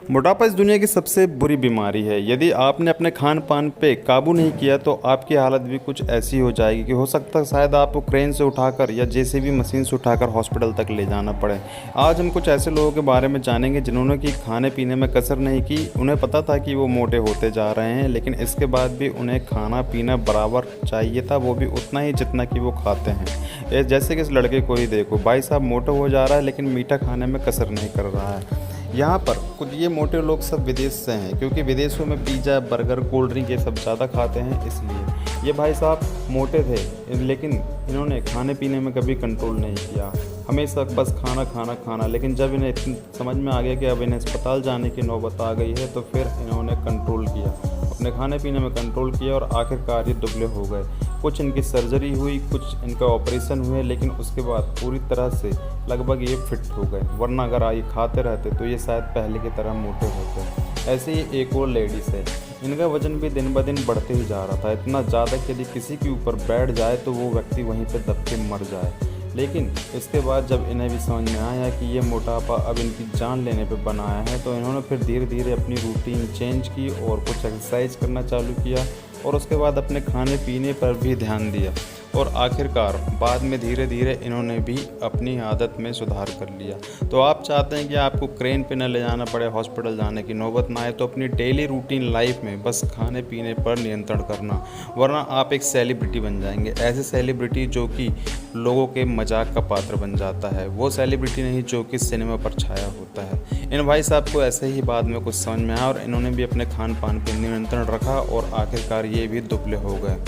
मोटापा इस दुनिया की सबसे बुरी बीमारी है। यदि आपने अपने खान पान पे काबू नहीं किया तो आपकी हालत भी कुछ ऐसी हो जाएगी कि हो सकता है शायद आपको क्रेन से उठाकर या जेसीबी मशीन से उठाकर हॉस्पिटल तक ले जाना पड़े। आज हम कुछ ऐसे लोगों के बारे में जानेंगे जिन्होंने कि खाने पीने में कसर नहीं की। उन्हें पता था कि वो मोटे होते जा रहे हैं, लेकिन इसके बाद भी उन्हें खाना पीना बराबर चाहिए था, वो भी उतना ही जितना कि वो खाते हैं। जैसे कि इस लड़के को ही देखो, भाई साहब मोटा हो जा रहा है लेकिन मीठा खाने में कसर नहीं कर रहा है। यहाँ पर कुछ ये मोटे लोग सब विदेश से हैं, क्योंकि विदेशों में पिज़्ज़ा बर्गर कोल्ड ड्रिंक ये सब ज़्यादा खाते हैं, इसलिए ये भाई साहब मोटे थे लेकिन इन्होंने खाने पीने में कभी कंट्रोल नहीं किया। हमेशा बस खाना खाना खाना। लेकिन जब इन्हें समझ में आ गया कि अब इन्हें अस्पताल जाने की नौबत आ गई है तो फिर इन्होंने कंट्रोल किया, अपने खाने पीने में कंट्रोल किया और आखिरकार ये दुबले हो गए। कुछ इनकी सर्जरी हुई, कुछ इनका ऑपरेशन हुए, लेकिन उसके बाद पूरी तरह से लगभग ये फिट हो गए। वरना अगर ये खाते रहते तो ये शायद पहले की तरह मोटे होते। ऐसे ही एक और लेडीज़ है, इनका वज़न भी दिन ब दिन बढ़ते ही जा रहा था, इतना ज़्यादा कि यदि किसी के ऊपर बैठ जाए तो वो व्यक्ति वहीं पे दब के मर जाए। लेकिन इसके बाद जब इन्हें भी समझ में आया कि ये मोटापा अब इनकी जान लेने पे बनाया है, तो इन्होंने फिर धीरे धीरे अपनी रूटीन चेंज की और कुछ एक्सरसाइज करना चालू किया और उसके बाद अपने खाने पीने पर भी ध्यान दिया और आखिरकार बाद में धीरे धीरे इन्होंने भी अपनी आदत में सुधार कर लिया। तो आप चाहते हैं कि आपको क्रेन पे न ले जाना पड़े, हॉस्पिटल जाने की नौबत ना आए, तो अपनी डेली रूटीन लाइफ में बस खाने पीने पर नियंत्रण करना, वरना आप एक सेलिब्रिटी बन जाएंगे। ऐसे सेलिब्रिटी जो कि लोगों के मजाक का पात्र बन जाता है, वो सेलिब्रिटी नहीं जो कि सिनेमा पर छाया होता है। इन भाई साहब को ऐसे ही बाद में कुछ समझ में आया और इन्होंने भी अपने खान पान पर नियंत्रण रखा और आखिरकार ये भी दुबले हो गए।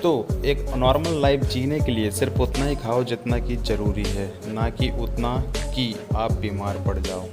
तो एक नॉर्मल लाइफ जीने के लिए सिर्फ उतना ही खाओ जितना कि ज़रूरी है, ना कि उतना कि आप बीमार पड़ जाओ।